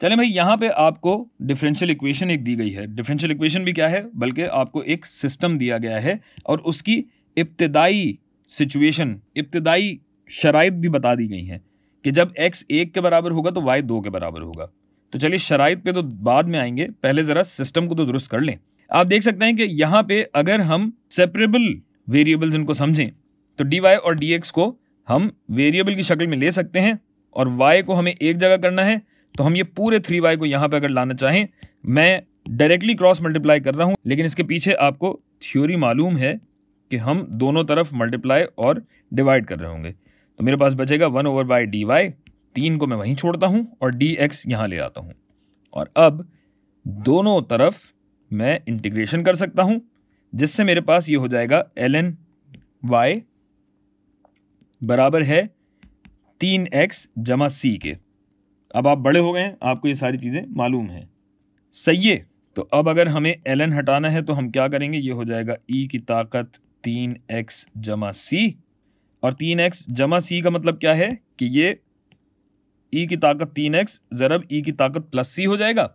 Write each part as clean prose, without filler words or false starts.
चलें भाई, यहाँ पे आपको डिफरेंशियल इक्वेशन एक दी गई है। डिफरेंशियल इक्वेशन भी क्या है, बल्कि आपको एक सिस्टम दिया गया है और उसकी इब्तिदाई सिचुएशन, इब्तिदाई शराइत भी बता दी गई हैं कि जब x 1 के बराबर होगा तो y 2 के बराबर होगा। तो चलिए शराइत पे तो बाद में आएंगे, पहले ज़रा सिस्टम को तो दुरुस्त कर लें। आप देख सकते हैं कि यहाँ पे अगर हम सेपरेबल वेरिएबल्स इनको समझें तो dy और dx को हम वेरिएबल की शक्ल में ले सकते हैं और y को हमें एक जगह करना है, तो हम ये पूरे 3y को यहाँ पे अगर लाना चाहें, मैं डायरेक्टली क्रॉस मल्टीप्लाई कर रहा हूँ, लेकिन इसके पीछे आपको थ्योरी मालूम है कि हम दोनों तरफ मल्टीप्लाई और डिवाइड कर रहे होंगे। तो मेरे पास बचेगा 1/dy, 3 को मैं वहीं छोड़ता हूँ और dx यहाँ ले आता हूँ और अब दोनों तरफ मैं इंटीग्रेशन कर सकता हूँ, जिससे मेरे पास ये हो जाएगा ln y बराबर है 3x जमा c के। अब आप बड़े हो गए हैं, आपको ये सारी चीज़ें मालूम हैं, सही है। तो अब अगर हमें ln हटाना है तो हम क्या करेंगे, ये हो जाएगा e की ताकत 3x जमा c, और 3x जमा c का मतलब क्या है कि ये e की ताकत 3x ज़रब e की ताकत प्लस c हो जाएगा।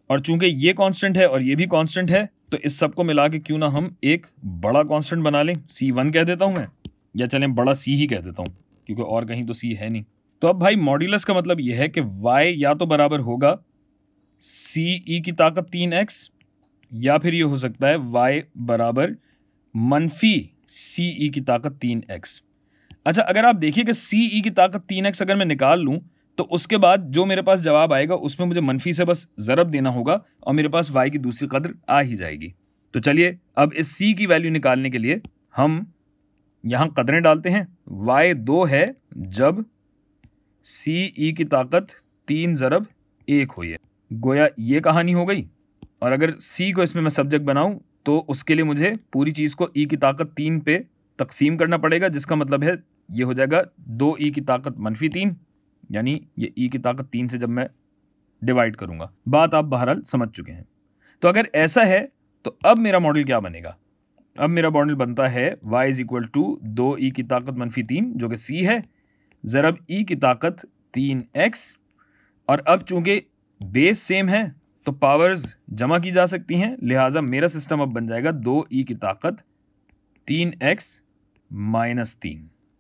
और चूंकि ये कांस्टेंट है और ये भी कांस्टेंट है, तो इस सब को मिला के क्यों ना हम एक बड़ा कांस्टेंट बना लें, c1 कह देता हूं मैं, या चलें बड़ा c ही कह देता हूं क्योंकि और कहीं तो c है नहीं। तो अब भाई मॉड्यूलस का मतलब यह है कि y या तो बराबर होगा c e की ताकत 3x, या फिर ये हो सकता है y बराबर मनफी c e की ताकत 3x। अच्छा, अगर आप देखिए कि c e की ताकत 3x अगर मैं निकाल लूं तो उसके बाद जो मेरे पास जवाब आएगा उसमें मुझे मनफी से बस ज़रब देना होगा और मेरे पास y की दूसरी कदर आ ही जाएगी। तो चलिए अब इस c की वैल्यू निकालने के लिए हम यहाँ कदरें डालते हैं। y 2 है जब c e की ताकत 3 ज़रब 1 हुई है, गोया ये कहानी हो गई। और अगर c को इसमें मैं सब्जेक्ट बनाऊं तो उसके लिए मुझे पूरी चीज़ को e की ताकत 3 पे तकसीम करना पड़ेगा, जिसका मतलब है ये हो जाएगा 2e की ताकत मनफी 3, यानी ये e की ताकत 3 से जब मैं डिवाइड करूंगा। बात आप बहरहाल समझ चुके हैं। तो अगर ऐसा है तो अब मेरा मॉडल क्या बनेगा, अब मेरा मॉडल बनता है y is equal to 2e की ताकत मनफी 3 जो कि c है ज़रब e की ताकत 3x, और अब चूंकि बेस सेम है तो पावर्स जमा की जा सकती हैं, लिहाजा मेरा सिस्टम अब बन जाएगा 2e की ताकत 3x माइनस 3।